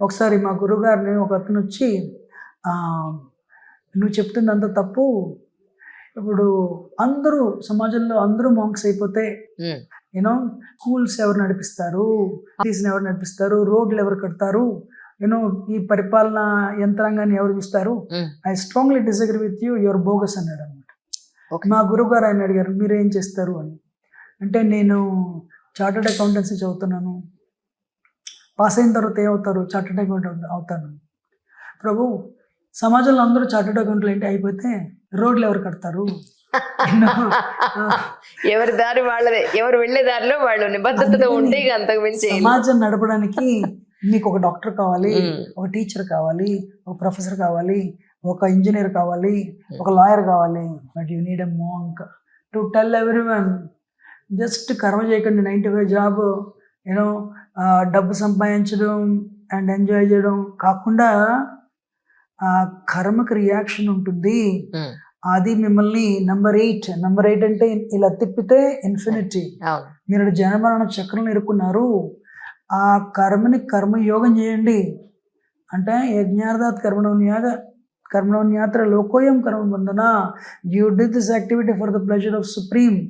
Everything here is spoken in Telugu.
ఒకసారి మా గురువుగారిని ఒక అతను వచ్చి, నువ్వు చెప్తుందంత తప్పు. ఇప్పుడు అందరూ సమాజంలో అందరూ మాంక్స్ అయిపోతే యూనో స్కూల్స్ ఎవరు నడిపిస్తారు, ఆఫీస్ని ఎవరు నడిపిస్తారు, రోడ్లు ఎవరు కడతారు, యూనో ఈ పరిపాలన యంత్రాంగాన్ని ఎవరు చూస్తారు? I strongly disagree with you, your bogus అన్నాడు అనమాట. మా గురువు గారు ఆయన అడిగారు, మీరు ఏం చేస్తారు అని. అంటే నేను చార్టర్డ్ అకౌంటెన్సీ చదువుతున్నాను. పాస్ అయిన తర్వాత ఏమవుతారు? చార్టర్డ్ అకౌంటెంట్ అవుతాను. ప్రభు, సమాజంలో అందరూ చార్టర్డ్ అకౌంట్లు ఏంటి అయిపోతే రోడ్లు ఎవరు కడతారు? ఎవరి దారి వాళ్ళదే, ఎవరు వెళ్ళే దారిలో వాళ్ళు నిబద్ధతతో ఉంటే అంతకు మించి సమాజం నడపడానికి నీకు ఒక డాక్టర్ కావాలి, ఒక టీచర్ కావాలి, ఒక ప్రొఫెసర్ కావాలి, ఒక ఇంజనీర్ కావాలి, ఒక లాయర్ కావాలి. But you need a monk to tell everyone, just కర్మ చేయకండి 9 to 5 జాబ్, యూనో డబ్బు సంపాదించడం అండ్ ఎంజాయ్ చేయడం కాకుండా ఆ కర్మకి రియాక్షన్ ఉంటుంది. అది మిమ్మల్ని నంబర్ 8 అంటే ఇలా తిప్పితే ఇన్ఫినిటీ. మీరు జనమరణ చక్రం ఇరుక్కున్నారు. ఆ కర్మని కర్మయోగం చేయండి. అంటే యజ్ఞార్థాత్ కర్మణోన్యాత్ర లోకోయం కర్మ బంధన. You did this activity for the pleasure of supreme.